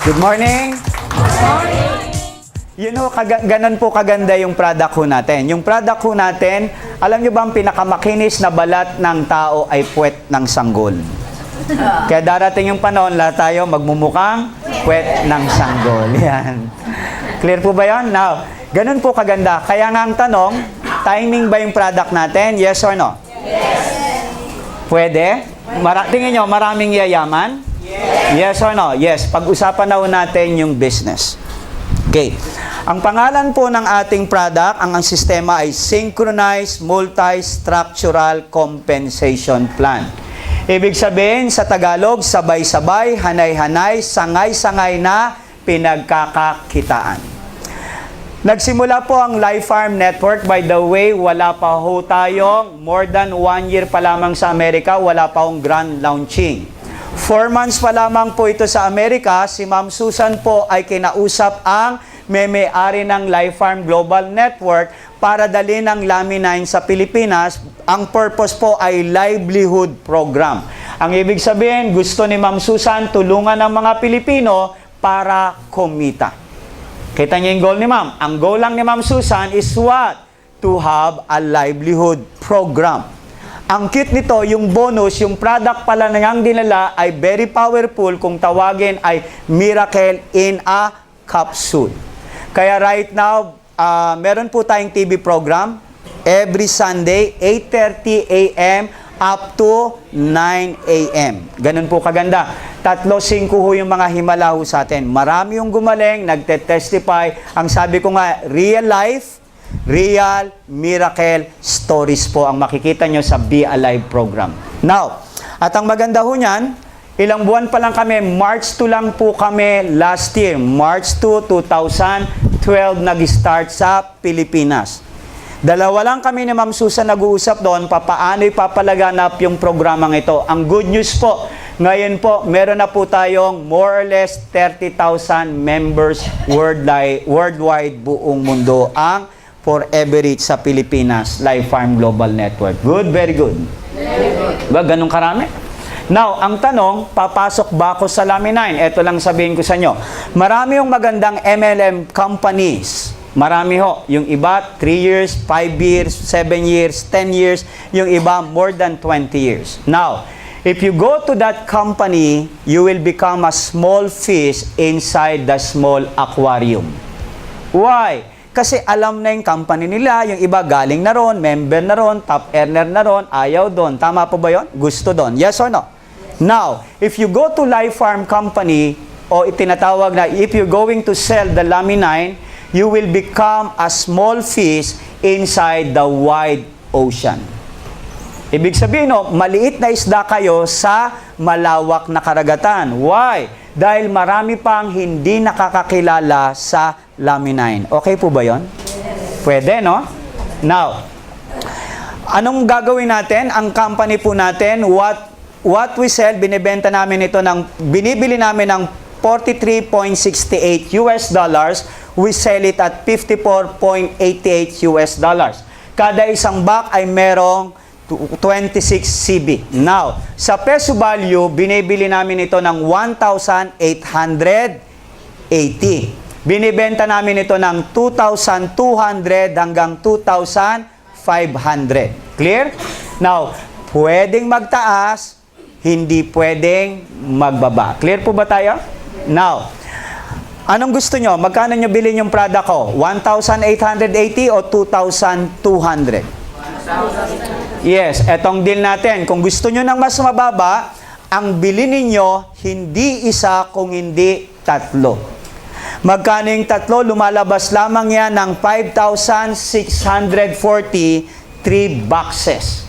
Good morning! Yun ho, ganun po kaganda yung product ho natin. Yung product ho natin, alam nyo ba ang pinakamakinis na balat ng tao ay puwet ng sanggol? Kaya darating yung panahon, lahat tayo magmumukhang puwet ng sanggol. Yan. Clear po ba yan? Now, ganun po kaganda. Kaya nga ang tanong, timing ba yung product natin? Yes or no? Yes. Pwede? Tingin nyo, maraming yayaman? Yes. Yes or no? Yes. Pag-usapan na natin yung business. Okay. Ang pangalan po ng ating product, ang sistema ay Synchronized Multi-Structural Compensation Plan. Ibig sabihin, sa Tagalog, sabay-sabay, hanay-hanay, sangay-sangay na pinagkakakitaan. Nagsimula po ang Life Farm Network. By the way, wala pa ho tayong more than 1 year pa lamang sa Amerika, wala pa hong grand launching. 4 months pa lamang po ito sa Amerika, si Ma'am Susan po ay kinausap ang may-ari ng Life Farm Global Network para dalhin ang Lamb-9 sa Pilipinas. Ang purpose po ay livelihood program. Ang ibig sabihin, gusto ni Ma'am Susan tulungan ang mga Pilipino para kumita. Kita niyo yung goal ni Ma'am. Ang goal lang ni Ma'am Susan is what? To have a livelihood program. Ang cute nito, yung bonus, yung product pala nang dinala ay very powerful, kung tawagin ay Miracle in a Capsule. Kaya right now, meron po tayong TV program every Sunday, 8:30 a.m. up to 9 a.m. Ganun po kaganda. 3-5 ho yung mga himala ho sa atin. Marami yung gumaling, nagte-testify. Ang sabi ko nga, real life, real miracle stories po ang makikita nyo sa Be Alive program. Now, at ang maganda ho niyan, ilang buwan pa lang kami, March 2 lang po kami last year. March 2, 2012 nag-start sa Pilipinas. 2 lang kami ni Ma'am Susan nag-uusap doon, papaano ipapalaganap yung programang ito. Ang good news po, ngayon po, meron na po tayong more or less 30,000 members worldwide buong mundo ang Forever Rich sa Pilipinas, Life Farm Global Network. Good, very good. Very good. Ba, ganun karami? Now, ang tanong, papasok ba ako sa Lamb-9? Ito lang sabihin ko sa inyo. Marami yung magandang MLM companies. Marami ho. Yung iba, 3 years, 5 years, 7 years, 10 years. Yung iba, more than 20 years. Now, if you go to that company, you will become a small fish inside the small aquarium. Why? Kasi alam na yung company nila, yung iba galing na ron, member na ron, top earner na ron, ayaw doon. Tama po ba yun? Gusto doon. Yes or no? Yes. Now, if you go to Life Farm Company, o itinatawag na, if you're going to sell the Lamb-9, you will become a small fish inside the wide ocean. Ibig sabihin, no, maliit na isda kayo sa malawak na karagatan. Why? Dahil marami pang hindi nakakakilala sa Lamb-9. Okay po ba yon? Yes. Pwede, no? Now, anong gagawin natin? Ang company po natin, what we sell, binibenta namin ito binibili namin ng $43.68 US. We sell it at $54.88 US. Kada isang box ay merong 26 CB. Now, sa peso value, binibili namin ito ng 1,880. Binibenta namin ito ng 2,200 hanggang 2,500. Clear? Now, pwedeng magtaas, hindi pwedeng magbaba. Clear po ba tayo? Now, anong gusto nyo? Magkano nyo bilhin yung product ko? 1,880 o 2,200? 1,000. Yes, etong deal natin. Kung gusto nyo ng mas mababa, ang bilhin ninyo, hindi isa kung hindi 3. Magkano yung 3? Lumalabas lamang yan ng 5,640, 3 boxes.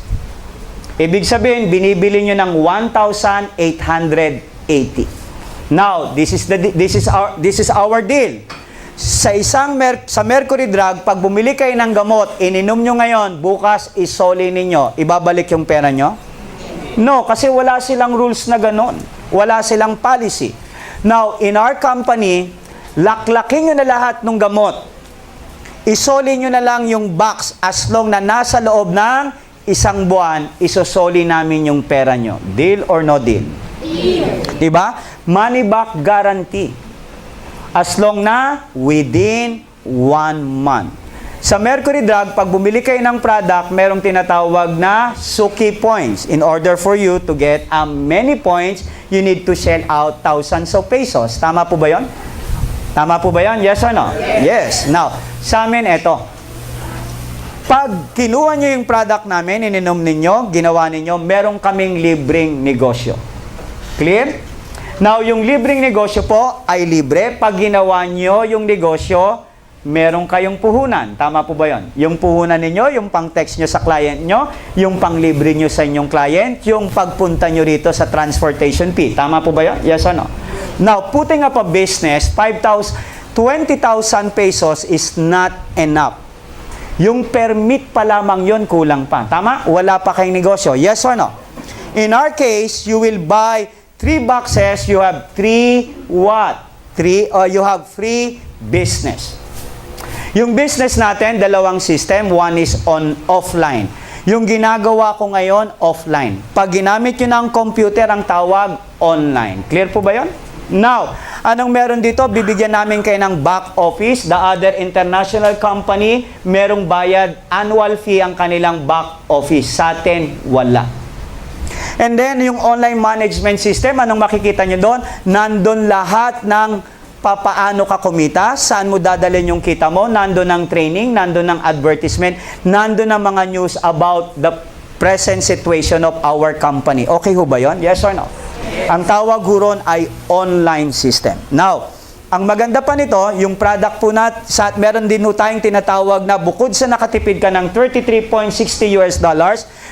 Ibig sabihin, binibili nyo ng 1,880. Now, this is our deal. Sa sa Mercury Drug, pag bumili kayo ng gamot, ininom nyo ngayon, bukas isoli ninyo, ibabalik yung pera nyo? No, kasi wala silang rules na ganon. Wala silang policy. Now, in our company, laklakin nyo na lahat ng gamot. Isoli nyo na lang yung box as long na nasa loob ng 1 buwan, isosoli namin yung pera nyo. Deal or no deal? Deal. Diba? Money back guarantee. As long na within 1 month. Sa Mercury Drug, pag bumili kayo ng product, merong tinatawag na Suki points. In order for you to get many points, you need to shell out thousands of pesos. Tama po ba yon? Tama po ba yon? Yes or no? Yes. Now, sa amin, eto. Pag kinuha nyo yung product namin, ininom ninyo, ginawa ninyo, merong kaming libreng negosyo. Clear? Now, yung libreng negosyo po ay libre. Pag ginawa nyo yung negosyo, meron kayong puhunan. Tama po ba yun? Yung puhunan ninyo, yung pang-text nyo sa client nyo, yung pang-libre nyo sa inyong client, yung pagpunta nyo rito sa transportation fee. Tama po ba yun? Yes or no? Now, putting up a business, 20,000 pesos is not enough. Yung permit pa lamang yon kulang pa. Tama? Wala pa kayong negosyo. Yes or no? In our case, you will buy 3 boxes, you have 3 what? You have free business. Yung business natin, dalawang system. One is offline. Yung ginagawa ko ngayon, offline. Pag ginamit nyo ng computer, ang tawag online. Clear po ba yun? Now, anong meron dito? Bibigyan namin kayo ng back office. The other international company, merong bayad annual fee ang kanilang back office. Sa atin, wala. And then, yung online management system, anong makikita nyo doon? Nandun lahat ng papaano ka kumita, saan mo dadalhin yung kita mo, nandun ang training, nandun ang advertisement, nandun ang mga news about the present situation of our company. Okay ho ba yun? Yes or no? Yes. Ang tawag ho ron ay online system. Now, ang maganda pa nito, yung product po meron din ho tayong tinatawag na bukod sa nakatipid ka ng $33.60,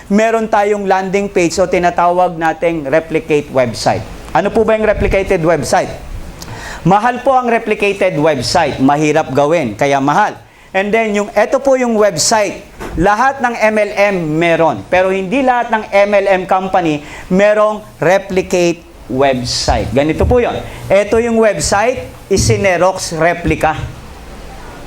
meron tayong landing page o tinatawag nating replicate website. Ano po ba yung replicated website? Mahal po ang replicated website. Mahirap gawin, kaya mahal. And then, ito po yung website. Lahat ng MLM meron. Pero hindi lahat ng MLM company merong replicate website. Ganito po yun. Ito yung website, isinerox replica.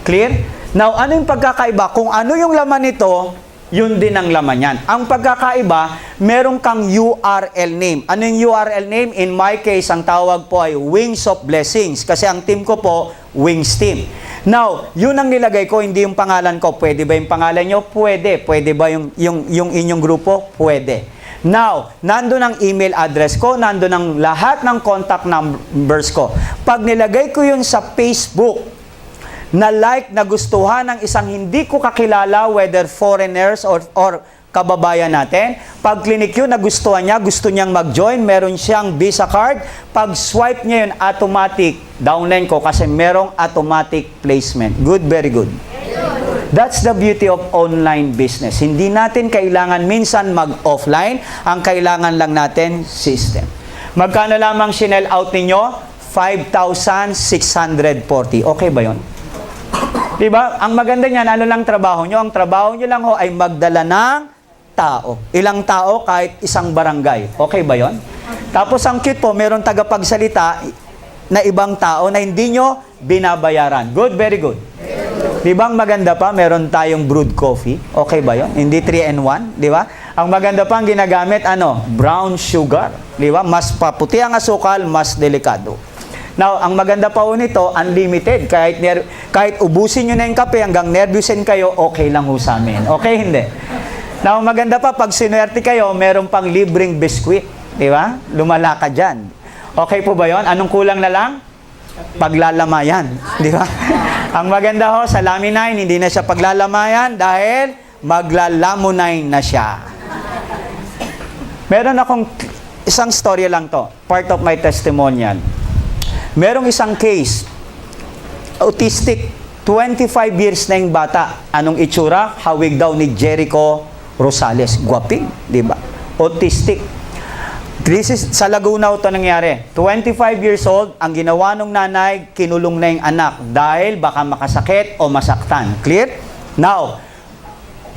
Clear? Now, ano yung pagkakaiba? Kung ano yung laman nito, yun din ang laman yan. Ang pagkakaiba, meron kang URL name. Ano yung URL name? In my case, ang tawag po ay Wings of Blessings. Kasi ang team ko po, Wings Team. Now, yun ang nilagay ko, hindi yung pangalan ko. Pwede ba yung pangalan nyo? Pwede. Pwede ba yung inyong grupo? Pwede. Now, nandun ang email address ko, nandun ang lahat ng contact numbers ko. Pag nilagay ko yun sa Facebook, na nagustuhan ng isang hindi ko kakilala, whether foreigners or kababayan natin. Pag clinic yun, nagustuhan niya, gusto niyang mag-join, meron siyang Visa card, pag swipe niya yun, automatic, downline ko kasi merong automatic placement. Good, very good. That's the beauty of online business. Hindi natin kailangan minsan mag-offline, ang kailangan lang natin system. Magkano lamang sinell out ninyo? 5,640. Okay ba yun? Diba? Ang maganda niyan, ano lang trabaho nyo? Ang trabaho nyo lang ho ay magdala ng tao. Ilang tao kahit isang barangay. Okay ba yon? Tapos ang cute po, meron tagapagsalita na ibang tao na hindi nyo binabayaran. Good, very good. Diba ang maganda pa, meron tayong brewed coffee. Okay ba yon? Hindi 3-in-1. Diba? Ang maganda pa ang ginagamit, brown sugar. Diba? Mas paputi ang asukal, mas delikado. Now, ang maganda pa po nito, unlimited. Kahit ubusin nyo na yung kape, hanggang nervyusin kayo, okay lang ho sa amin. Okay, hindi? Now, maganda pa, pag sinuwerte kayo, meron pang libreng biskwit. Di ba? Lumala ka dyan. Okay po ba yon? Anong kulang na lang? Paglalamayan. Di ba? Ang maganda ho, sa laminine, hindi na siya paglalamayan dahil maglalamunay na siya. Meron akong isang storya lang to. Part of my testimonial. Merong isang case, autistic, 25 years na yung bata. Anong itsura? Hawig daw ni Jericho Rosales. Guwaping, di ba? Autistic. This is, sa Laguna ito nangyari. 25 years old, ang ginawa ng nanay, kinulong na yung anak dahil baka makasakit o masaktan. Clear? Now,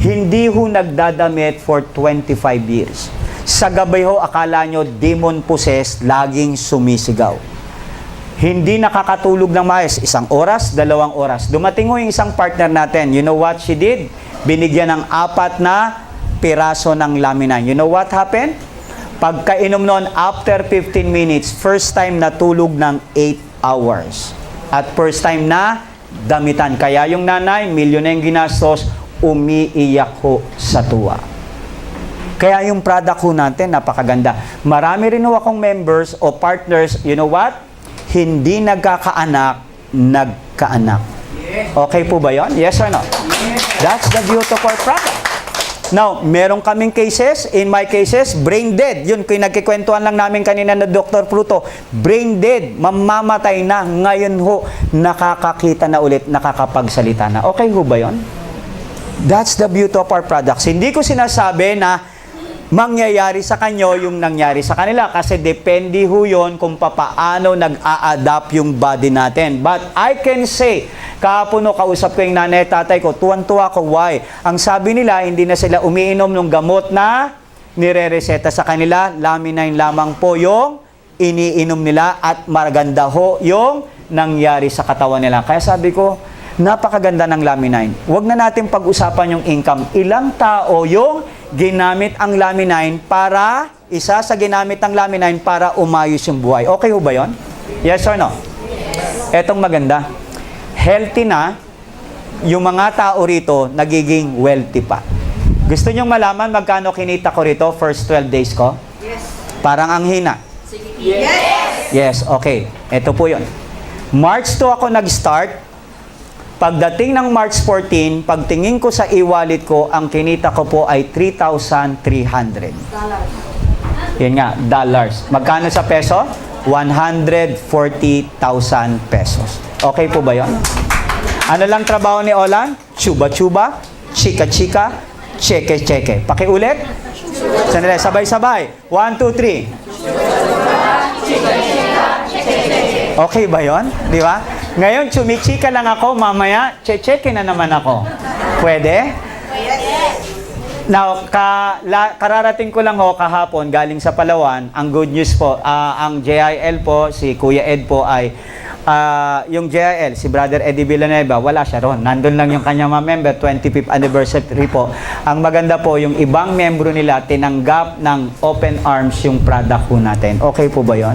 hindi ho nagdadamit for 25 years. Sa gabay ho, akala nyo demon possessed, laging sumisigaw. Hindi nakakatulog ng maayos. 1 oras, 2 oras. Dumating ho yung isang partner natin. You know what she did? Binigyan ng 4 na piraso ng laminine. You know what happened? Pagkainom noon, after 15 minutes, first time natulog ng 8 hours. At first time na damitan. Kaya yung nanay, milyon na yung ginastos, umiiyak ho sa tuwa. Kaya yung product ho natin, napakaganda. Marami rin ho akong members o partners, you know what? Hindi nagkakaanak, nagkaanak. Okay po ba yun? Yes or no? That's the beauty of our product. Now, meron kaming cases, in my cases, brain dead. Yun, nagkikwentuhan lang namin kanina na Dr. Fruto. Brain dead, mamamatay na. Ngayon ho, nakakakita na ulit, nakakapagsalita na. Okay ho ba yun? That's the beauty of our products. Hindi ko sinasabi na mangyayari sa kanyo yung nangyari sa kanila kasi depende ho yun kung papaano nag-a-adapt yung body natin. But I can say, kahapon no, kausap ko yung nanay at tatay ko, tuwan-tuwa ko, why? Ang sabi nila, hindi na sila umiinom ng gamot na nire-reseta sa kanila, Laminin lamang po yung iniinom nila at maganda ho yung nangyari sa katawan nila. Kaya sabi ko, napakaganda ng Laminin. Huwag na natin pag-usapan yung income. Ilang tao yung ginamit ang Laminin para, isa sa ginamit ang Laminin para umayos yung buhay. Okay ho ba yun? Yes or no? Etong maganda. Healthy na, yung mga tao rito, nagiging wealthy pa. Gusto nyong malaman magkano kinita ko rito first 12 days ko? Yes. Parang ang hina. Yes! Yes, okay. Ito po yun. March 2 ako nag-start. Pagdating ng March 14, pagtingin ko sa e-wallet ko, ang kinita ko po ay 3,300. Yan nga, dollars. Magkano sa peso? 140,000 pesos. Okay po ba yun? Ano lang trabaho ni Olan? Chuba-chuba, chika-chika, cheke-cheke. Pakiulit? Sandali, sabay-sabay. 1, 2, 3. Okay ba yun? Di ba? Ngayon, chumichika lang ako, mamaya, cheke na naman ako. Pwede? Now, kararating ko lang ho kahapon, galing sa Palawan, ang good news po, ang JIL po, si Kuya Ed po ay, yung JIL, si Brother Eddie Villanueva, wala siya ron. Nandun lang yung kanyang mga member, 25th anniversary po. Ang maganda po, yung ibang membro nila, tinanggap ng open arms yung product po natin. Okay po ba yon?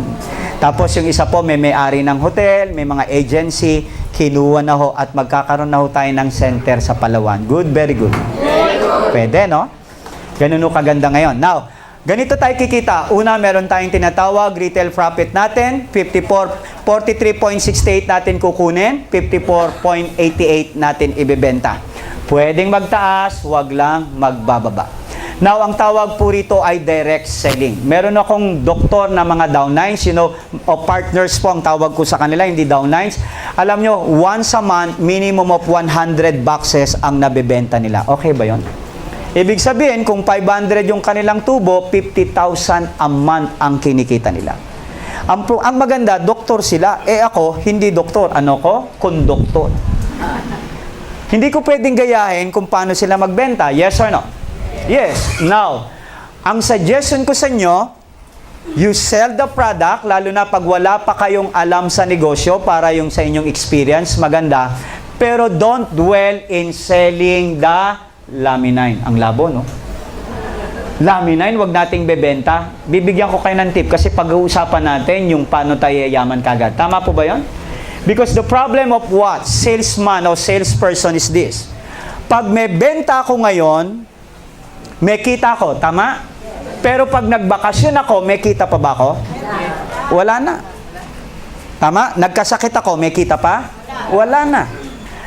Tapos yung isa po, may-ari ng hotel, may mga agency, kinuha na ho at magkakaroon na ho tayo ng center sa Palawan. Good, very good. Pwede, no? Ganun ho kaganda ngayon. Now, ganito tayo kikita. Una, meron tayong tinatawag, retail profit natin, 43.68 natin kukunin, 54.88 natin ibebenta. Pwedeng magtaas, wag lang magbababa. Now, ang tawag po rito ay direct selling. Meron akong doktor na mga downlines, o partners po ang tawag ko sa kanila, hindi downlines. Alam nyo, once a month, minimum of 100 boxes ang nabebenta nila. Okay ba yon? Ibig sabihin, kung 500 yung kanilang tubo, 50,000 a month ang kinikita nila. Ang maganda, doktor sila. Ako, hindi doktor. Ano ko? Konduktor. Hindi ko pwedeng gayahin kung paano sila magbenta. Yes or no? Yes. Now, ang suggestion ko sa inyo, you sell the product, lalo na pag wala pa kayong alam sa negosyo para yung sa inyong experience, maganda. Pero don't dwell in selling the Laminin. Ang labo, no? Laminin, wag nating bebenta. Bibigyan ko kayo ng tip kasi pag-uusapan natin yung paano tayo yaman kagad. Tama po ba yon? Because the problem of what? Salesman o salesperson is this. Pag may benta ako ngayon, may kita ko, tama? Pero pag nagbakasyon ako, may kita pa ba ako? Wala na. Tama? Nagkasakit ako, may kita pa? Wala na.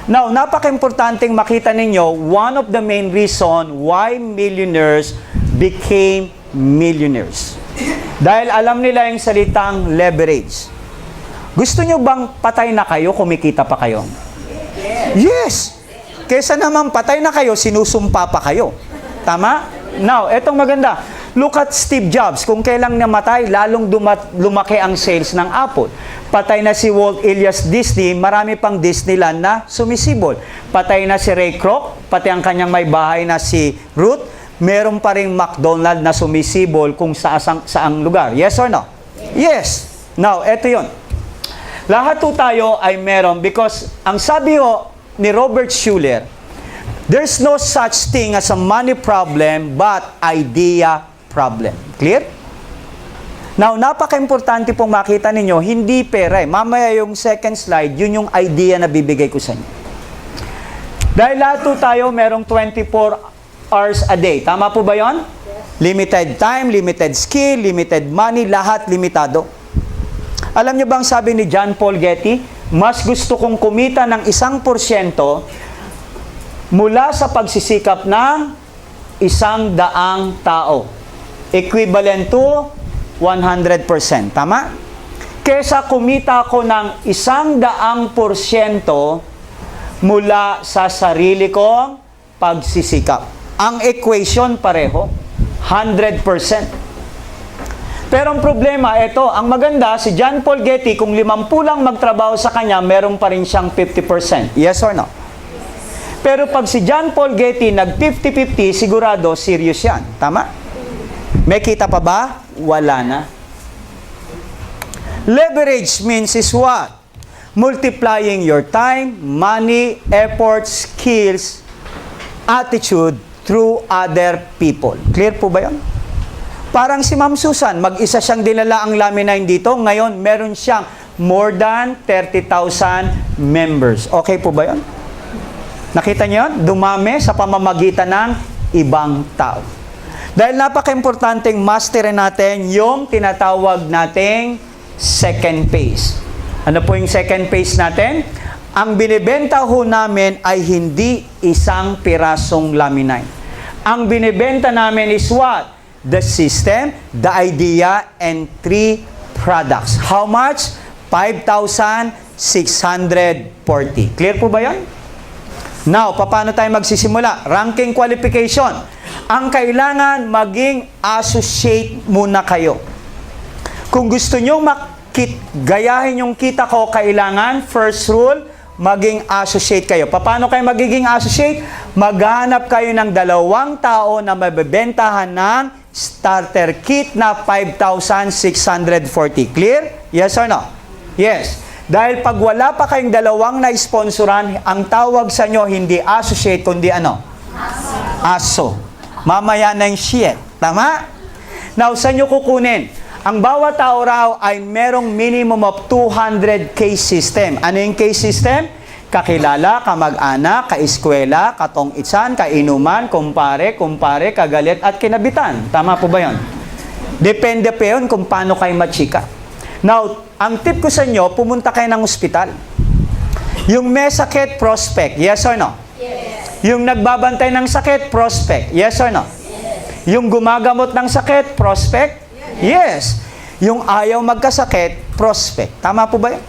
Now, napaka-importanting makita ninyo, one of the main reason why millionaires became millionaires. Dahil alam nila yung salitang leverage. Gusto nyo bang patay na kayo, kumikita pa kayo? Yes! Kesa naman patay na kayo, sinusumpa pa kayo. Tama? Now, etong maganda. Look at Steve Jobs. Kung kailang namatay, lalong lumaki ang sales ng Apple. Patay na si Walt Elias Disney, marami pang Disneyland na sumisibol. Patay na si Ray Kroc, pati ang kanyang may bahay na si Ruth, meron pa ring McDonald na sumisibol kung saang lugar. Yes or no? Yes. Now, eto yon. Lahat po tayo ay meron because ang sabi ho ni Robert Schuller, there's no such thing as a money problem but idea problem. Clear? Now, napaka-importante pong makita ninyo, hindi pera eh. Mamaya yung second slide, yun yung idea na bibigay ko sa inyo. Dahil lahat po tayo merong 24 hours a day. Tama po ba yon? Limited time, limited skill, limited money, lahat limitado. Alam nyo bang sabi ni John Paul Getty, mas gusto kong kumita ng 1% mula sa pagsisikap ng 100 tao. Equivalent to 100%. Tama? Kesa kumita ko ng 100% mula sa sarili kong pagsisikap. Ang equation pareho, 100%. Pero ang problema, ito, ang maganda, si John Paul Getty, kung 50 lang magtrabaho sa kanya, meron pa rin siyang 50%. Yes or no? Pero pag si John Paul Getty nag 50-50, sigurado, serious yan. Tama? May kita pa ba? Wala na. Leverage means is what? Multiplying your time, money, effort, skills, attitude through other people. Clear po ba yun? Parang si Ma'am Susan, mag-isa siyang dinala ang laminine dito. Ngayon, meron siyang more than 30,000 members. Okay po ba yun? Nakita niyo yun? Dumami sa pamamagitan ng ibang tao. Dahil napaka-importanteng masterin natin yung tinatawag nating second phase. Ano po yung second phase natin? Ang binibenta ho namin ay hindi isang pirasong laminine. Ang binibenta namin is what? The system, the idea, and 3 products. How much? 5,640. Clear po ba yan? Now, paano tayo magsisimula? Ranking qualification. Ang kailangan maging associate muna kayo. Kung gusto nyo gayahin yung kita ko, kailangan, first rule, maging associate kayo. Paano kayo magiging associate? Maghanap kayo ng 2 tao na mabebentahan ng starter kit na 5,640. Clear? Yes or no? Yes. Dahil pag wala pa kayong 2 na sponsoran, ang tawag sa nyo hindi associate, kundi ano? Aso. Mamaya na yung shit. Tama? Now, saan nyo kukunin? Ang bawat tao raw ay merong minimum of 200 case system. Ano yung case system? Kakilala, kamag-anak, kaeskwela, katong-itsan, kainuman, kumpare, kagalit, at kinabitan. Tama po ba yun? Depende pa yun kung paano kayo machika. Now, ang tip ko sa inyo, pumunta kayo ng ospital. Yung may sakit, prospect. Yes or no? Yes. Yung nagbabantay ng sakit, prospect. Yes or no? Yes. Yung gumagamot ng sakit, prospect? Yes. Yung ayaw magkasakit, prospect. Tama po ba yun?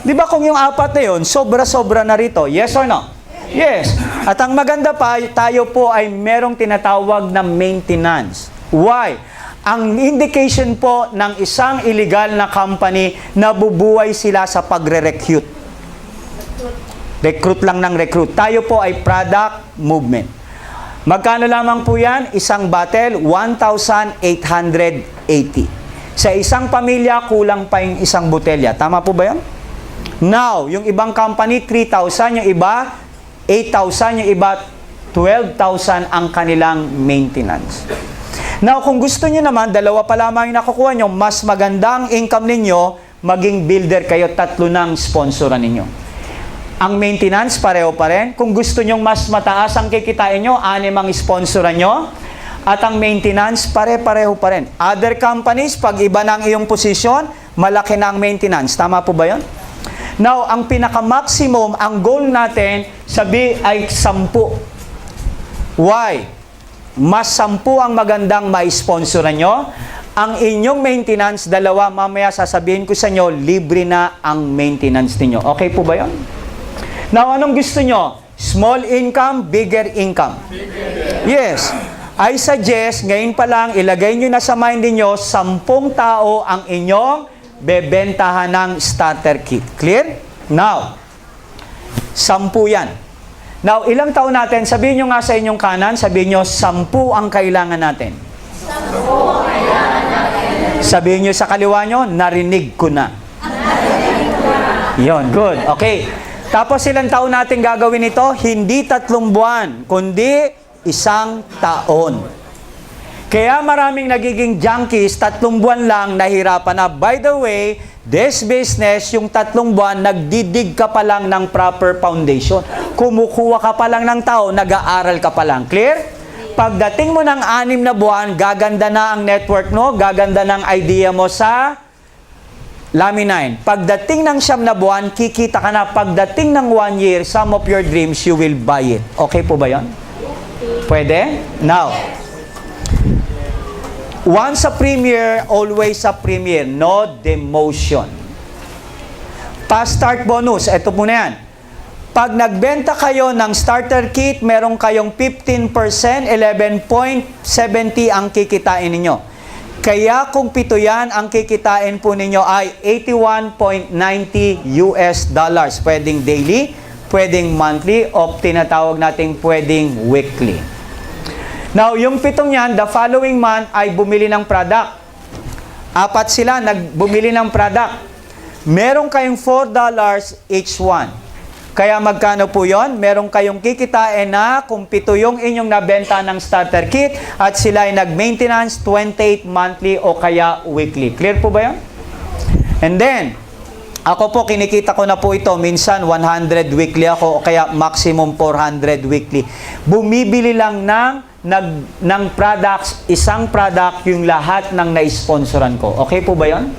Di ba kung yung 4 na yun, sobra-sobra na rito? Yes or no? Yes. At ang maganda pa, tayo po ay merong tinatawag na maintenance. Why? Ang indication po ng isang illegal na company na bubuhay sila sa pagre-recruit. Recruit lang ng recruit. Tayo po ay product movement. Magkano lamang po yan? Isang bottle, 1,880. Sa isang pamilya, kulang pa yung isang botelya. Tama po ba yan? Now, yung ibang company, 3,000. Yung iba, 8,000. Yung iba, 12,000 ang kanilang maintenance. Now, kung gusto nyo naman, 2 pa lamang yung nakukuha nyo, mas magandang income ninyo, maging builder kayo, 3 ng sponsoran ninyo. Ang maintenance, pareho pa rin. Kung gusto nyong mas mataas ang kikitain nyo, 6 ang sponsoran nyo. At ang maintenance, pare-pareho pa rin. Other companies, pag iba na ang iyong posisyon, malaki na ang maintenance. Tama po ba yun? Now, ang pinaka-maximum, ang goal natin, ay 10. Why? Mas 10 ang magandang ma-sponsoran nyo. Ang inyong maintenance, 2, mamaya sasabihin ko sa inyo, libre na ang maintenance ninyo. Okay po ba yun? Now, anong gusto nyo? Small income, bigger income? Yes. I suggest, ngayon pa lang, ilagay nyo na sa mind niyo 10 tao ang inyong bebentahan ng starter kit. Clear? Now, 10 yan. Now, ilang taon natin? Sabihin nyo nga sa inyong kanan, sabihin nyo, 10 ang kailangan natin. 10 ang kailangan natin. Sabihin nyo sa kaliwa nyo, narinig ko na. Yun, good. Okay. Tapos ilang taon natin gagawin ito? Hindi 3 buwan, kundi 1 taon. Kaya maraming nagiging junkies, 3 buwan lang, nahirapan na. By the way, this business, yung 3 buwan, nagdidig ka pa lang ng proper foundation. Kumukuha ka pa lang ng tao, nag-aaral ka pa lang. Clear? Pagdating mo ng 6 na buwan, gaganda na ang network mo, gaganda ng idea mo sa Lamine 9. Pagdating ng 9 na buwan, kikita ka na. Pagdating ng 1 year, some of your dreams, you will buy it. Okay po ba yun? Pwede? Now, once a premier, always a premier. No demotion. Fast start bonus. Ito po na yan. Pag nagbenta kayo ng starter kit, meron kayong 15%, 11.70 ang kikitain ninyo. Kaya kung 7 yan, ang kikitain po ninyo ay $81.90. Pwedeng daily, pwedeng monthly, o tinatawag nating pwedeng weekly. Now, yung 7 yan, the following month ay bumili ng product. 4 sila nagbumili ng product. Meron kayong $4 each one. Kaya magkano po yon? Meron kayong kikitain na kung 7 yung inyong nabenta ng starter kit at sila ay nag-maintenance 28 monthly o kaya weekly. Clear po ba yan? And then, ako po kinikita ko na po ito. Minsan 100 weekly ako o kaya maximum 400 weekly. Bumibili lang ng products, isang product yung lahat ng na-sponsoran ko. Okay po ba yan?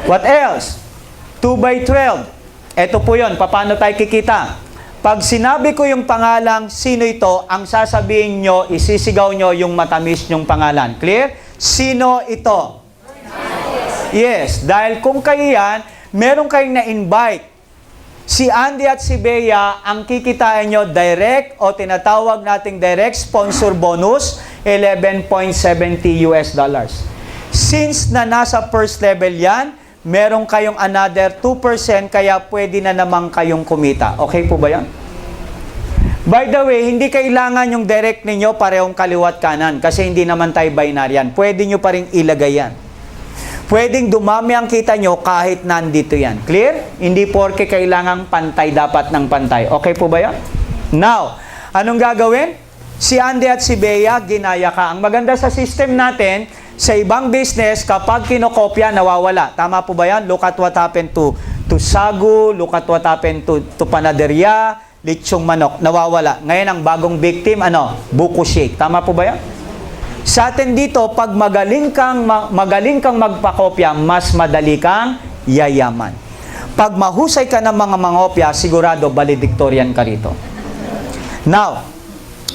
What else? 2x12. Ito po yun, paano tayo kikita? Pag sinabi ko yung pangalang sino ito, ang sasabihin nyo, isisigaw nyo yung matamis nyong pangalan. Clear? Sino ito? Yes, dahil kung kayo yan, meron kayong na-invite. Si Andy at si Bea, ang kikitain nyo direct o tinatawag nating direct sponsor bonus, $11.70. Since na nasa first level yan, meron kayong another 2%, kaya pwede na naman kayong kumita. Okay po ba yan? By the way, hindi kailangan yung direct ninyo parehong kaliwat kanan kasi hindi naman tayo binaryan. Pwede nyo pa rin ilagay yan. Pwedeng dumami ang kita nyo kahit nandito yan. Clear? Hindi porke kailangang pantay, dapat ng pantay. Okay po ba yan? Now, anong gagawin? Si Andy at si Bea, ginaya ka. Ang maganda sa system natin, sa ibang business, kapag kinokopya, nawawala. Tama po ba yan? Look at what happened to Sagu, look at what happened to Panaderia, Lechong Manok, nawawala. Ngayon, ang bagong victim, buko shake. Tama po ba yan? Sa atin dito, pag magaling kang magpakopya, mas madali kang yayaman. Pag mahusay ka ng mga mangopya, sigurado valedictorian ka rito. Now,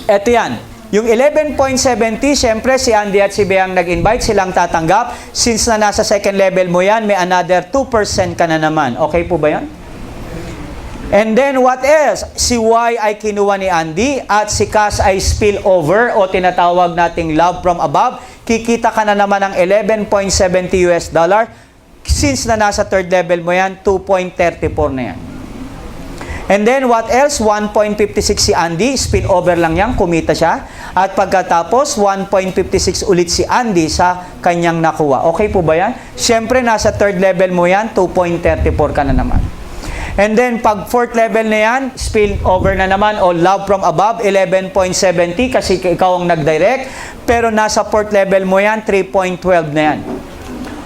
eto yan. Yung 11.70, syempre si Andy at si Bea ang nag-invite, silang tatanggap. Since na nasa second level mo yan, may another 2% ka na naman. Okay po ba yan? And then what else? Si Y ay kinuha ni Andy at si Cass ay spill over o tinatawag nating love from above. Kikita ka na naman ng $11.70. Since na nasa third level mo yan, 2.34 na yan. And then, what else? 1.56 si Andy, spin over lang yan, kumita siya. At pagkatapos, 1.56 ulit si Andy sa kanyang nakuha. Okay po ba yan? Siyempre, nasa third level mo yan, 2.34 ka na naman. And then, pag fourth level na yan, spin over na naman o love from above, 11.70 kasi ikaw ang nag-direct. Pero nasa fourth level mo yan, 3.12 na yan.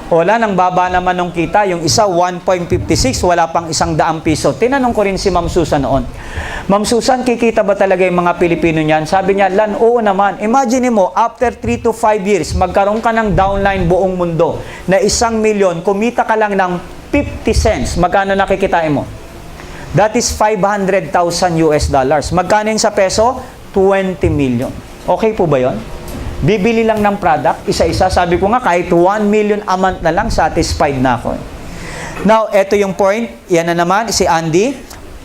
Wala, nang baba naman nung kita. Yung isa, 1.56, wala pang $100. Tinanong ko rin si Ma'am Susan noon. Ma'am Susan, kikita ba talaga yung mga Pilipino niyan? Sabi niya, Lan, oo naman. Imagine mo, after 3 to 5 years, magkaroon ka ng downline buong mundo na 1 milyon, kumita ka lang ng 50 cents. Magkano nakikitain mo? That is $500,000. Magkano yun sa peso? 20 million. Okay po ba yun? Bibili lang ng product, isa-isa. Sabi ko nga, kahit 1 million a month na lang, satisfied na ako. Now, eto yung point. Yan na naman, si Andy.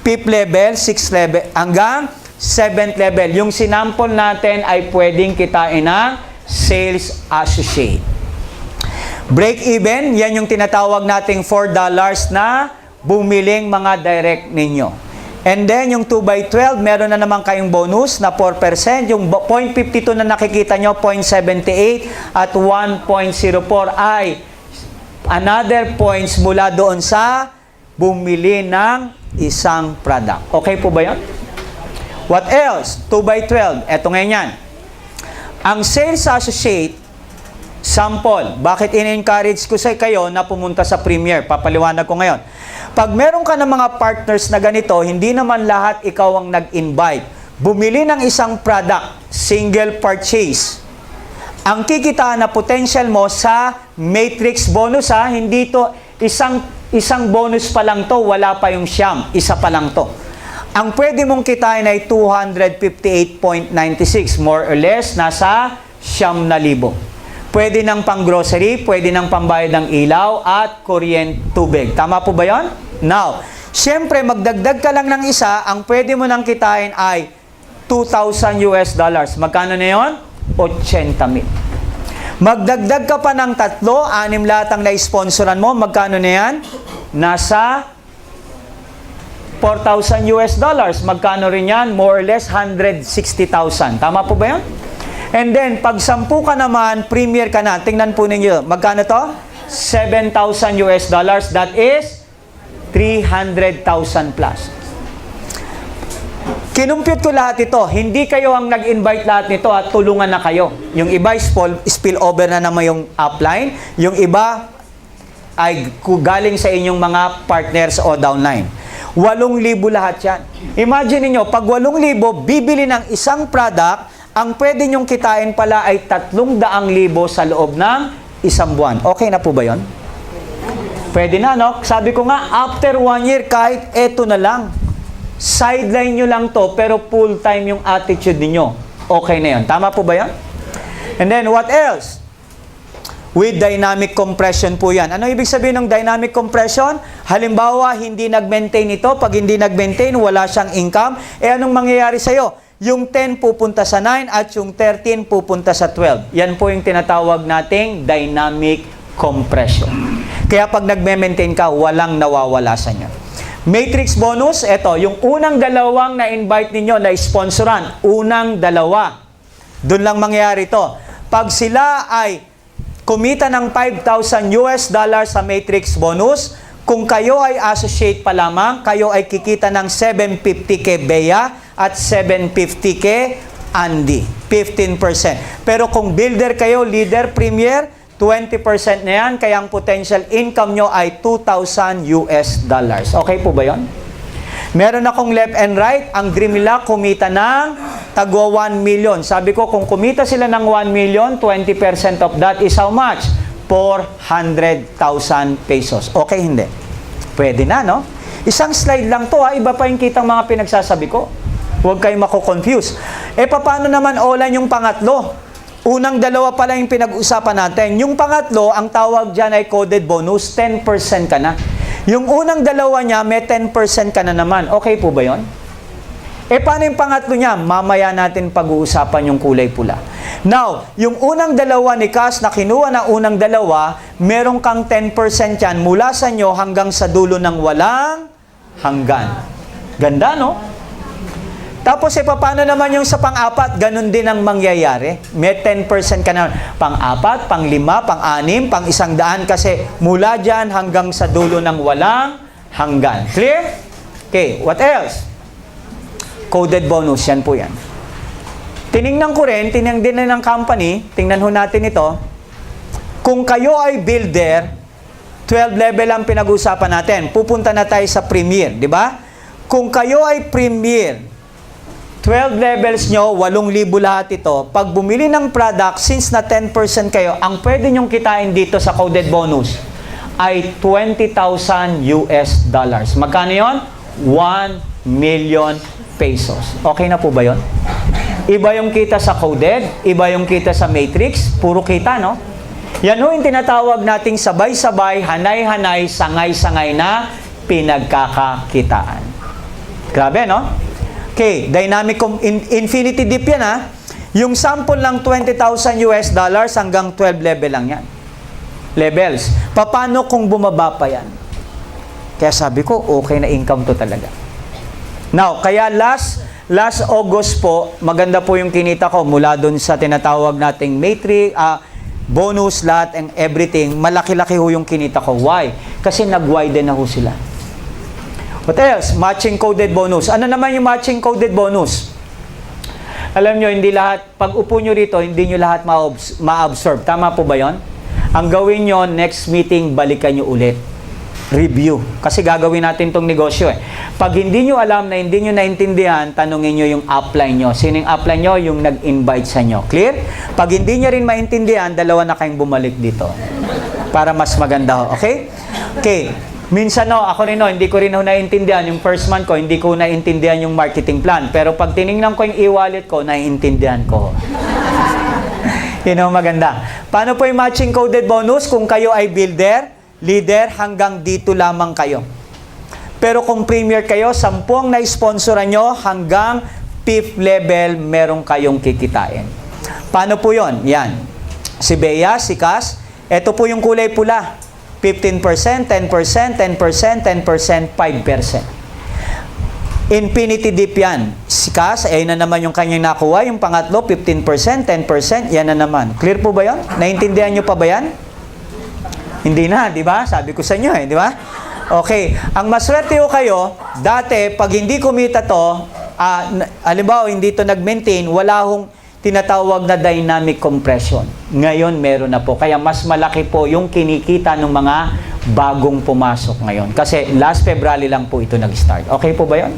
5th level, 6th level, hanggang 7th level. Yung sinample natin ay pwedeng kitain ng sales associate. Break even, yan yung tinatawag nating $4 na bumiling mga direct ninyo. And then, yung 2x12, meron na naman kayong bonus na 4%. Yung 0.52 na nakikita nyo, 0.78 at 1.04 ay another points mula doon sa bumili ng isang product. Okay po ba yun? What else? 2x12. Eto ngayon yan. Ang sales associate, sample, bakit in-encourage ko sa kayo na pumunta sa Premier? Papaliwanag ko ngayon. Pag meron ka ng mga partners na ganito, hindi naman lahat ikaw ang nag-invite. Bumili ng isang product, single purchase. Ang kikitaan na potential mo sa matrix bonus, hindi to isang bonus pa lang to, wala pa yung siyam, isa pa lang to. Ang pwede mong kitain ay 258.96, more or less, nasa 9,000. Pwede ng pang-grocery, pwede ng pambayad ng ilaw at kuryente tubig. Tama po ba yon? Now, syempre, magdagdag ka lang ng isa, ang pwede mo nang kitain ay $2,000. Magkano na yon? 80,000. Magdagdag ka pa ng 3, 6 lahat ang na-sponsoran mo, magkano na yan? Nasa $4,000. Magkano rin yan? More or less, 160,000. Tama po ba yan? And then, pag 10 ka naman, premier ka na. Tingnan po ninyo. Magkano to? $7,000. That is 300,000 plus. Kinumpute ko lahat ito. Hindi kayo ang nag-invite lahat nito at tulungan na kayo. Yung iba, spill over na naman yung upline. Yung iba ay galing sa inyong mga partners o downline. 8,000 lahat yan. Imagine niyo, pag 8,000, bibili ng isang product, ang pwede nyong kitain pala ay 300,000 sa loob ng isang buwan. Okay na po ba yon? Pwede na, no? Sabi ko nga, after 1 year, kahit eto na lang, sideline nyo lang to, pero full-time yung attitude niyo. Okay na yon. Tama po ba yon? And then, what else? With dynamic compression po yan. Ano ibig sabihin ng dynamic compression? Halimbawa, hindi nag-maintain ito. Pag hindi nag-maintain, wala siyang income. Anong mangyayari sa'yo? Yung 10 pupunta sa 9 at yung 13 pupunta sa 12. Yan po yung tinatawag nating dynamic compression. Kaya pag nag-maintain ka, walang nawawala sa inyo. Matrix bonus, eto, yung unang dalawang na-invite ninyo na sponsoran, unang dalawa. Doon lang mangyayari to. Pag sila ay kumita ng $5,000 sa matrix bonus, kung kayo ay associate pa lamang, kayo ay kikita ng 750K Bea at 750K Andy. 15%. Pero kung builder kayo, leader, premier, 20% na yan, kaya ang potential income nyo ay $2,000. Okay po ba yon? Meron akong left and right, ang dream nila kumita ng tagwa 1 million. Sabi ko, kung kumita sila ng 1 million, 20% of that is how much? 400,000 pesos. Okay, hindi? Pwede na, no? Isang slide lang to, iba pa yung kitang mga pinagsasabi ko. Huwag kayong mako-confuse. Paano naman online yung pangatlo? Unang dalawa pala yung pinag-usapan natin. Yung pangatlo, ang tawag dyan ay coded bonus, 10% ka na. Yung unang dalawa niya, may 10% ka na naman. Okay po ba yon? Paano yung pangatlo niya? Mamaya natin pag-uusapan yung kulay pula. Now, yung unang dalawa ni Cass na kinuha na unang dalawa, meron kang 10% yan mula sa inyo hanggang sa dulo ng walang hanggan. Ganda, no? Tapos, paano naman yung sa pang-apat? Ganon din ang mangyayari. May 10% ka na. Pang-apat, pang-5, pang-6, pang-100 kasi mula dyan hanggang sa dulo ng walang hanggan. Clear? Okay, what else? Coded bonus, yan po yan. Tiningnan ko rin, tiningnan din ng company, tingnan ho natin ito. Kung kayo ay builder, 12 level ang pinag-usapan natin. Pupunta na tayo sa premier, di ba? Kung kayo ay premier, 12 levels nyo, 8,000 lahat ito. Pag bumili ng product, since na 10% kayo, ang pwede nyong kitain dito sa coded bonus ay $20,000. Magkano yon? 1 million pesos. Okay na po ba yon? Iba yung kita sa coded, iba yung kita sa matrix, puro kita, no? Yan ho yung tinatawag nating sabay-sabay, hanay-hanay, sangay-sangay na pinagkakakitaan. Grabe, no? Okay, dynamic infinity dip yan, ha? Yung sample lang $20,000 hanggang 12 level lang yan. Levels. Paano kung bumaba pa yan? Kaya sabi ko, okay na income to talaga. Now, kaya last August po, maganda po yung kinita ko mula dun sa tinatawag nating matrix, bonus, lahat and everything. Malaki-laki ho yung kinita ko. Why? Kasi nag-widen na ho sila. What else? Matching coded bonus. Ano naman yung matching coded bonus? Alam nyo, hindi lahat, pag upo nyo rito, hindi nyo lahat ma-absorb. Tama po ba yon? Ang gawin nyo, next meeting, balikan nyo ulit. Review. Kasi gagawin natin tong negosyo eh. Pag hindi nyo alam na hindi nyo naintindihan, tanungin nyo yung upline nyo. Sino yung upline nyo? Yung nag-invite sa nyo. Clear? Pag hindi nyo rin maintindihan, dalawa na kayong bumalik dito. Para mas maganda ho. Okay? Okay. Minsan ako rin hindi ko rin naiintindihan. Yung first month ko, hindi ko naiintindihan yung marketing plan. Pero pag tinignan ko yung e-wallet ko, naiintindihan ko. Maganda. Paano po yung matching coded bonus? Kung kayo ay builder, leader, hanggang dito lamang kayo. Pero kung premier kayo, 10 ang na-sponsoran nyo, hanggang 5th level, meron kayong kikitain. Paano po yon? Yan. Si Bea, si Cass, ito po yung kulay pula. 15%, 10%, 10%, 10%, 5%. Infinity dip yan. Si Cass, ayun na naman yung kanyang nakuha. Yung pangatlo, 15%, 10%, yan na naman. Clear po ba yun? Naintindihan nyo pa ba yan? Hindi na, di ba? Sabi ko sa inyo di ba? Okay. Ang maswerte ko kayo, dati, pag hindi kumita to, halimbawa, hindi to nag-maintain, wala hong tinatawag na dynamic compression. Ngayon, meron na po. Kaya mas malaki po yung kinikita ng mga bagong pumasok ngayon. Kasi last February lang po ito nag-start. Okay po ba yun?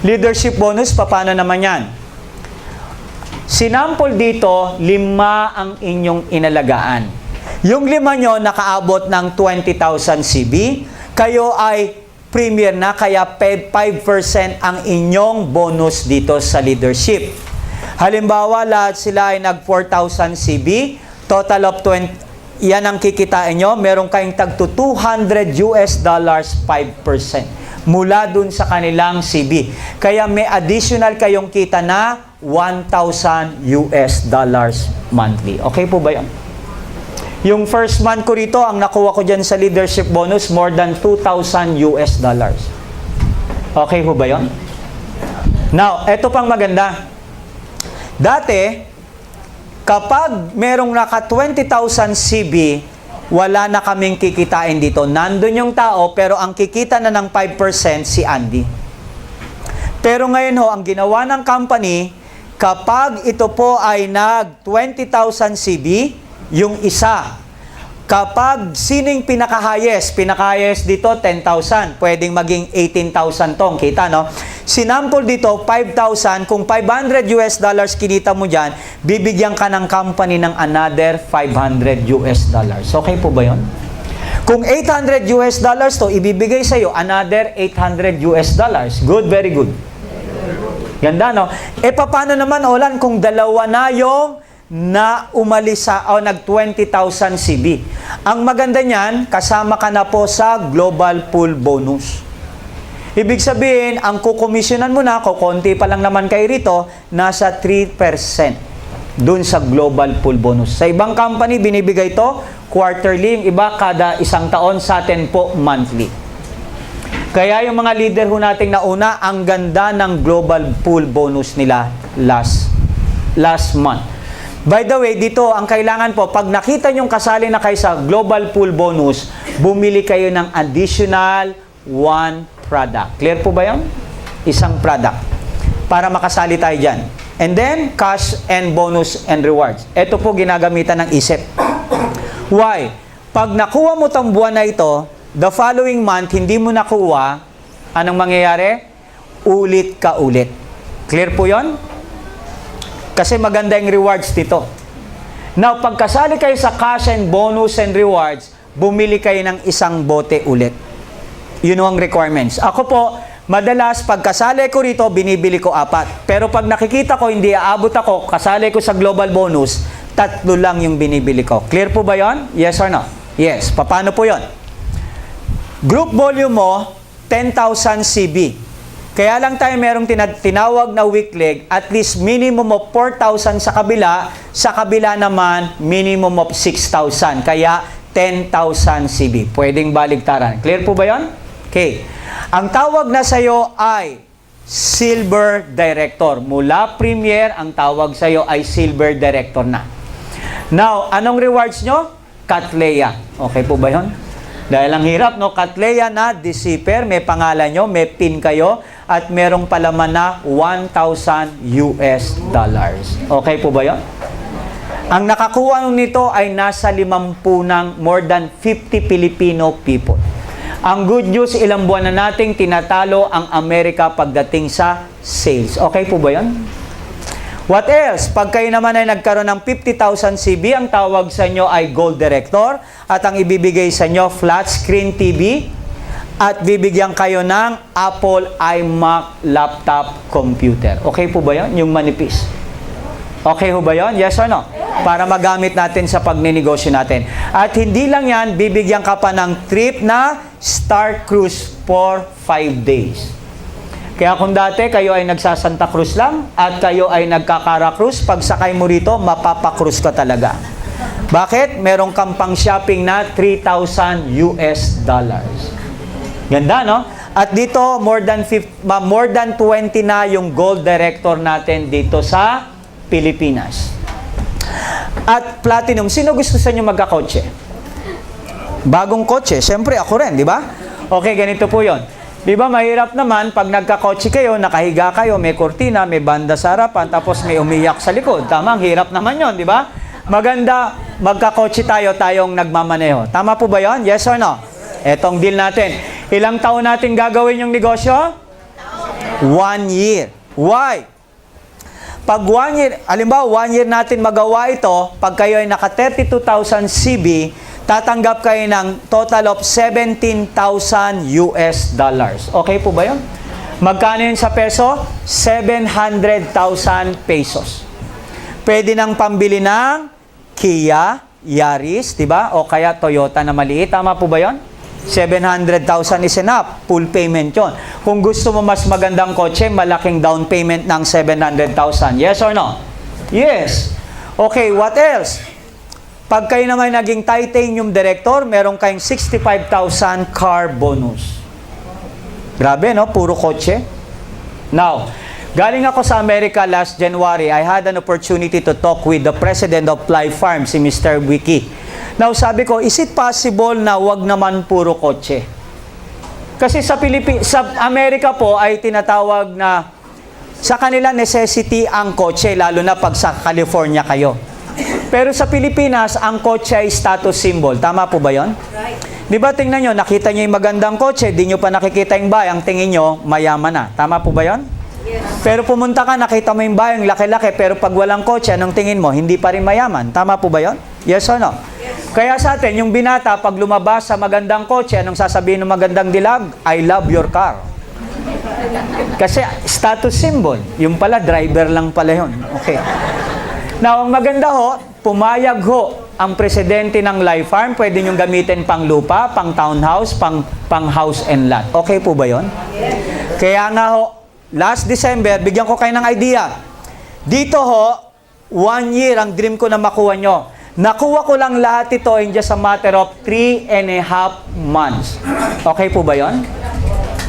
Leadership bonus, paano naman yan? Sinampol dito, 5 ang inyong inalagaan. Yung 5 nyo nakaabot ng 20,000 CB, kayo ay premier na, kaya 5% ang inyong bonus dito sa leadership. Halimbawa, lahat sila ay nag 4,000 CB, total of 20, yan ang kikitain nyo, meron kayong tagto $200 5% mula dun sa kanilang CB. Kaya may additional kayong kita na $1,000 monthly. Okay po ba yun? Yung first month ko rito, ang nakuha ko dyan sa leadership bonus, more than $2,000. Okay ho ba yun? Now, eto pang maganda. Dati, kapag merong naka 20,000 CB, wala na kaming kikitain dito. Nandun yung tao, pero ang kikita na ng 5% si Andy. Pero ngayon ang ginawa ng company, kapag ito po ay nag 20,000 CB, yung isa, kapag sining pinaka-highest dito, 10,000, pwedeng maging 18,000 tong kita, no? Sinampol dito, 5,000, kung $500 kinita mo dyan, bibigyan ka ng company ng another $500. Okay po ba yun? Kung $800 to, ibibigay sa'yo, another $800. Good, very good. Ganda, no? Paano naman, Olan, kung dalawa na yung na umalis nag 20,000 CB. Ang maganda niyan, kasama ka na po sa global pool bonus. Ibig sabihin, ang kukomisyonan mo na, konti pa lang naman kayo rito, nasa 3% dun sa global pool bonus. Sa ibang company, binibigay to quarterly, yung iba kada isang taon, sa atin po monthly. Kaya yung mga leader ho nating nauna, ang ganda ng global pool bonus nila last month. By the way, dito, ang kailangan po, pag nakita nyong kasali na kayo sa Global Pool Bonus, bumili kayo ng additional 1 product. Clear po ba yun? Isang product. Para makasali tayo dyan. And then, cash and bonus and rewards. Ito po ginagamitan ng isip. Why? Pag nakuha mo tong buwan na ito, the following month, hindi mo nakuha, anong mangyayari? Ulit ka ulit. Clear po yun? Kasi maganda yung rewards dito. Now, pagkasali kayo sa cash and bonus and rewards, bumili kayo ng isang bote ulit. Yun ang requirements. Ako po, madalas, pagkasali ko rito, binibili ko 4. Pero pag nakikita ko, hindi aabot ako, kasali ko sa global bonus, 3 lang yung binibili ko. Clear po ba yon? Yes or no? Yes. Paano po yon? Group volume mo, 10,000 CB. Kaya lang tayo merong tinawag na weak leg, at least minimum of 4,000 sa kabila naman minimum of 6,000. Kaya 10,000 CB. Pwedeng baligtaran. Clear po ba yon? Okay. Ang tawag na sa'yo ay Silver Director. Mula Premier, ang tawag sa'yo ay Silver Director na. Now, anong rewards nyo? Cattleya. Okay po ba yon? Dahil ang hirap, no? Cattleya na deceiver, may pangalan nyo, may pin kayo. at merong palaman na 1,000 US dollars. Okay po ba yun? Ang nakakuha nito ay nasa 50 ng more than 50 Filipino people. Ang good news, ilang buwan na nating tinatalo ang Amerika pagdating sa sales. Okay po ba yun? What else? Pag kayo naman ay nagkaroon ng 50,000 CB, ang tawag sa inyo ay Gold Director at ang ibibigay sa inyo flat screen TV at bibigyan kayo ng Apple iMac laptop computer. Okay po ba yun? Yung manipis. Okay ho ba yun? Yes or no? Para magamit natin sa pagninegosyo natin. At hindi lang yan, bibigyan ka pa ng trip na Star Cruise for 5 days. Kaya kung dati kayo ay nagsasanta Cruz lang at kayo ay nagkakara cruise, pag sakay mo rito, mapapakruise ka talaga. Bakit? Merong kang pang shopping na 3,000 US dollars. Ganda, no? At dito, more than 20 na yung Gold Director natin dito sa Pilipinas. At Platinum, sino gusto sa inyo magkakotse? Bagong kotse, siyempre ako rin, di ba? Okay, ganito po yon. Di ba, mahirap naman pag nagkakotse kayo, nakahiga kayo, may kortina, may banda sa harapan, tapos may umiyak sa likod. Tama, ang hirap naman yon, di ba? Maganda, magkakotse tayong nagmamaneho. Tama po ba yon? Yes or no? Etong deal natin. Ilang taon natin gagawin yung negosyo? 1 year. Why? Pag 1 year, alimbawa, 1 year natin magawa ito, pag kayo ay naka 32,000 CB, tatanggap kayo ng total of 17,000 US dollars. Okay po ba yun? Magkano yun sa peso? 700,000 pesos. Pwede nang pambili ng Kia, Yaris, di ba? O kaya Toyota na maliit. Tama po ba yun? 700,000 is enough. Full payment yon. Kung gusto mo mas magandang kotse, malaking down payment ng 700,000. Yes or no? Yes. Okay, what else? Pag kayo naman naging titanium director, meron kayong 65,000 car bonus. Grabe, no? Puro kotse. Now, galing ako sa Amerika last January. I had an opportunity to talk with the president of Fly Farm, si Mr. Wiki. Now, sabi ko, is it possible na wag naman puro kotse? Kasi sa Amerika po ay tinatawag na sa kanila necessity ang kotse, lalo na pag sa California kayo. Pero sa Pilipinas, ang kotse ay status symbol. Tama po ba yon? Right. Di ba tingnan nyo, nakita nyo yung magandang kotse, di nyo pa nakikita yung bahay, ang tingin nyo, mayaman na. Tama po ba yon? Yes. Pero pumunta ka, nakita mo yung bahay, laki-laki, pero pag walang kotse, anong tingin mo? Hindi pa rin mayaman. Tama po ba yon? Yes or no? Yes. Kaya sa atin, yung binata, pag lumabas sa magandang kotse, anong sasabihin ng magandang dilag? I love your car. Kasi status symbol. Yung pala, driver lang pala yun. Okay. Now, ang maganda ho, pumayag ho ang presidente ng Live Farm, pwede nyo gamitin pang lupa, pang townhouse, pang house and lot. Okay po ba yun? Yes. Kaya nga ho, last December, bigyan ko kayo ng idea. Dito ho, 1 year ang dream ko na makuha nyo. Nakuha ko lang lahat ito in just a matter of 3.5 months. Okay po ba yun?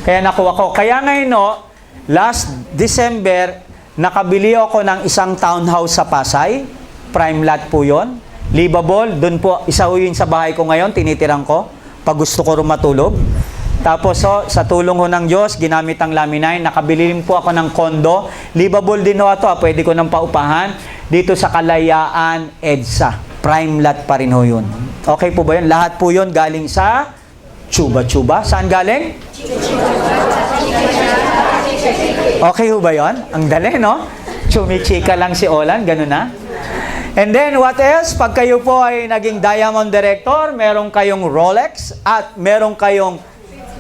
Kaya nakuha ko. Kaya ngayon ho, last December, nakabili ako ng isang townhouse sa Pasay. Prime lot po yun. Livable. Doon po, isa ho yun sa bahay ko ngayon. Tinitirang ko. Pag gusto ko rin matulog. Tapos ho, sa tulong ho ng Diyos, ginamit ang laminay. Nakabili rin po ako ng kondo. Livable din ho ito. Pwede ko nang paupahan. Dito sa Kalayaan, EDSA. Prime lot pa rin ho yun. Okay po ba yun? Lahat po yun galing sa Chuba-Chuba. Saan galing? Okay ho ba yun? Ang dali, no? Chumichika lang si Olan, ganun na. And then, what else? Pag kayo po ay naging Diamond Director, meron kayong Rolex at meron kayong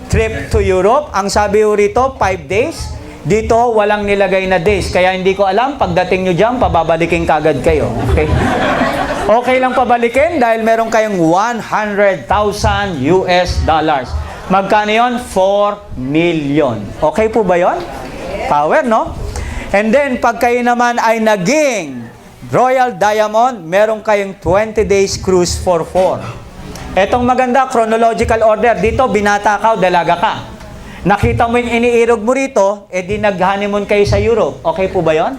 trip to Europe. Ang sabi ho rito, 5 days. Dito, walang nilagay na days. Kaya hindi ko alam, pagdating nyo dyan, pababalikin kagad kayo. Okay? Okay lang pabalikin dahil meron kayong 100,000 US dollars. Magkano yun? 4 million. Okay po ba yun? Power, no? And then, pag kayo naman ay naging Royal Diamond, meron kayong 20 days cruise for 4. Etong maganda, chronological order. Dito, binata ka o dalaga ka. Nakita mo yung iniirog mo rito, edi nag-honeymoon kayo sa Europe. Okay po ba yun?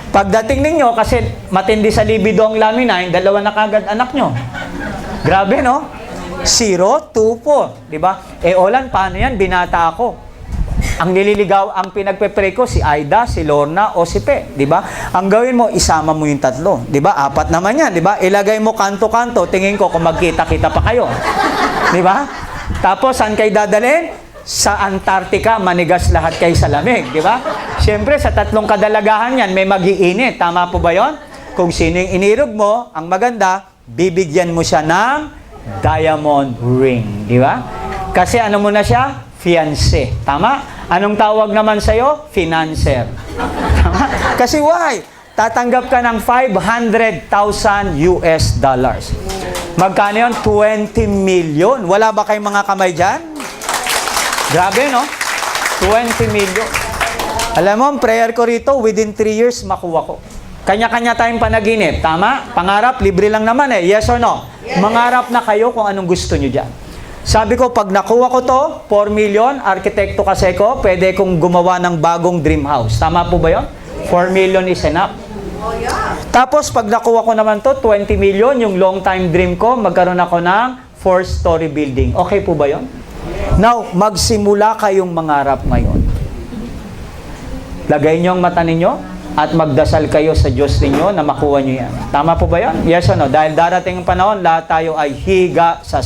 Pagdating ninyo, kasi matindi sa libido ang laminay, 2 na kagad anak nyo. Grabe, no? 0, 2, 4. Diba? Olan, paano yan? Binata ako. Ang nililigaw, ang pinagpe-pray ko, si Aida, si Lorna, o si Pe, di ba? Ang gawin mo, isama mo yung tatlo, di ba? Apat naman yan, di ba? Ilagay mo kanto-kanto, tingin ko kung magkita-kita pa kayo. Di ba? Tapos, saan kayo dadalhin? Sa Antarctica, manigas lahat kayo sa lamig, di ba? Siyempre, sa tatlong kadalagahan yan, may mag-iinit. Tama po ba yon? Kung sino yung inirog mo, ang maganda, bibigyan mo siya ng diamond ring, di ba? Kasi ano mo na siya? Fiancé. Tama? Anong tawag naman sa'yo? Financer. Tama? Kasi why? Tatanggap ka ng 500,000 US dollars. Magkano yun? 20 million. Wala ba kayong mga kamay dyan? Grabe, no? 20 million. Alam mo, ang prayer ko rito, within 3 years, makuha ko. Kanya-kanya tayong panaginip. Tama? Pangarap, libre lang naman eh. Yes or no? Yes. Mangarap na kayo kung anong gusto nyo dyan. Sabi ko, pag nakuha ko to, 4 million, arkitekto kasi ko, pwede kong gumawa ng bagong dream house. Tama po ba yun? 4 million is enough. Oh, yeah. Tapos, pag nakuha ko naman to, 20 million, yung long time dream ko, magkaroon ako ng 4-story building. Okay po ba yun? Now, magsimula kayong mangarap ngayon. Lagay nyo ang mata ninyo at magdasal kayo sa Diyos ninyo na makuha nyo yan. Tama po ba yan? Yes or no? Dahil darating ang panahon, lahat tayo ay higa sa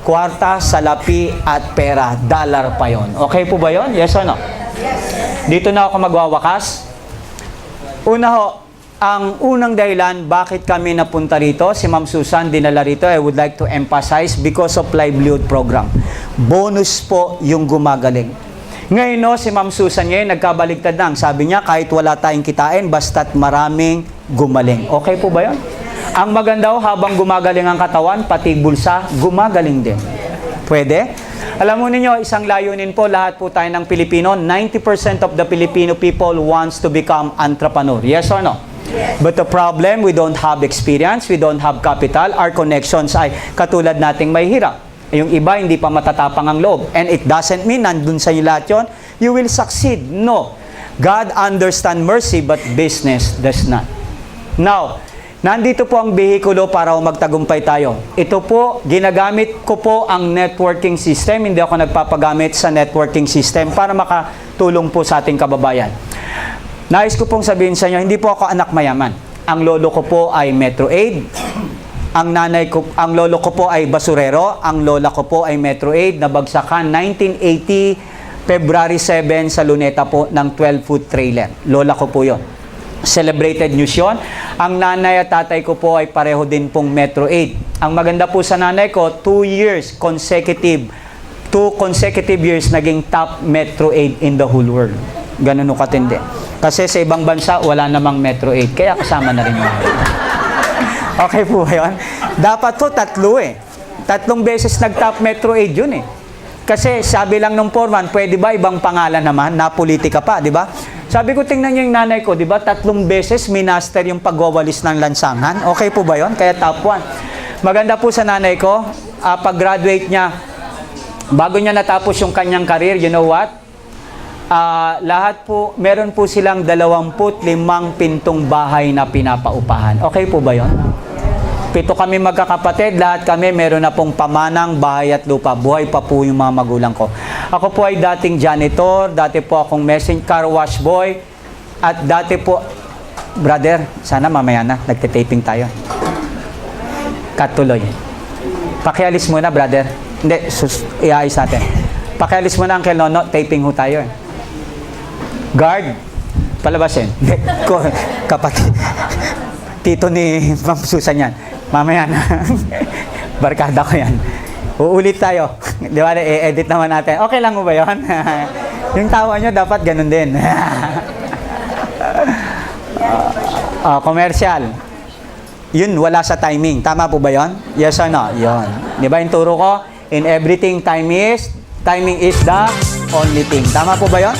kwarta, salapi at pera. Dollar pa yon. Okay po ba yon? Yes or no? Yes. Dito na ako magwawakas. Una ho, ang unang dahilan bakit kami napunta rito, si Ma'am Susan dinala rito, I would like to emphasize because of livelihood program. Bonus po yung gumagaling. Ngayon no, si Ma'am Susan ngayon nagkabaligtad na. Sabi niya kahit wala tayong kitain basta't maraming gumaling. Okay po ba yun? Ang maganda ho, habang gumagaling ang katawan, pati bulsa, gumagaling din. Pwede? Alam mo ninyo, isang layunin po, lahat po tayo ng Pilipino, 90% of the Filipino people wants to become entrepreneur. Yes or no? Yes. But the problem, we don't have experience, we don't have capital, our connections ay katulad nating may hirap. Yung iba, hindi pa matatapang ang loob. And it doesn't mean, nandun sa iyo lahat yun, you will succeed. No. God understand mercy, but business does not. Now, nandito po ang behikulo para magtagumpay tayo. Ito po, ginagamit ko po ang networking system. Hindi ako nagpapagamit sa networking system para makatulong po sa ating kababayan. Nais ko pong sabihin sa inyo, hindi po ako anak mayaman. Ang lolo ko po ay Metro Aid. Ang lolo ko po ay basurero, ang lola ko po ay Metro Aid, nabagsakan 1980, February 7 sa Luneta po ng 12-foot trailer. Lola ko po yon. Celebrated news yun. Ang nanay at tatay ko po ay pareho din pong Metro Aid. Ang maganda po sa nanay ko, 2 consecutive years naging top Metro Aid in the whole world. Ganun o katindi. Kasi sa ibang bansa, wala namang Metro Aid. Kaya kasama na rin yun. Okay po ba yun? Dapat po tatlo eh. 3 beses nag-top Metro Aid yun eh. Kasi sabi lang nung foreman, pwede ba ibang pangalan naman, na politika pa, di ba? Sabi ko, tingnan niyo yung nanay ko, di ba? 3 beses minaster yung pagwawalis ng lansangan. Okay po ba yun? Kaya top 1. Maganda po sa nanay ko, pag-graduate niya, bago niya natapos yung kanyang career, you know what? Lahat po, meron po silang 25 pintong bahay na pinapaupahan. Okay po ba yun? 7 kami magkakapatid, lahat kami meron na pong pamanang, bahay at lupa. Buhay pa po yung mga magulang ko. Ako po ay dating janitor, dati po akong car wash boy, at dati po, brother, sana mamaya na, nagtitaping tayo. Katuloy. Pakialis muna, brother. Hindi, iayos natin. Pakialis muna ang Nono, taping ho tayo. Guard, palabasin. Hindi, kapatid. Tito ni Ma'am Susan yan. Mamaya na. Barkada ko yan. Uulit tayo. Di ba, i-edit naman natin. Okay lang mo ba yun? Yung tawa nyo dapat ganun din. Commercial. Yun, wala sa timing. Tama po ba yun? Yes or no? Yun. Di ba yung turo ko? In everything, timing is the only thing. Tama po ba yun?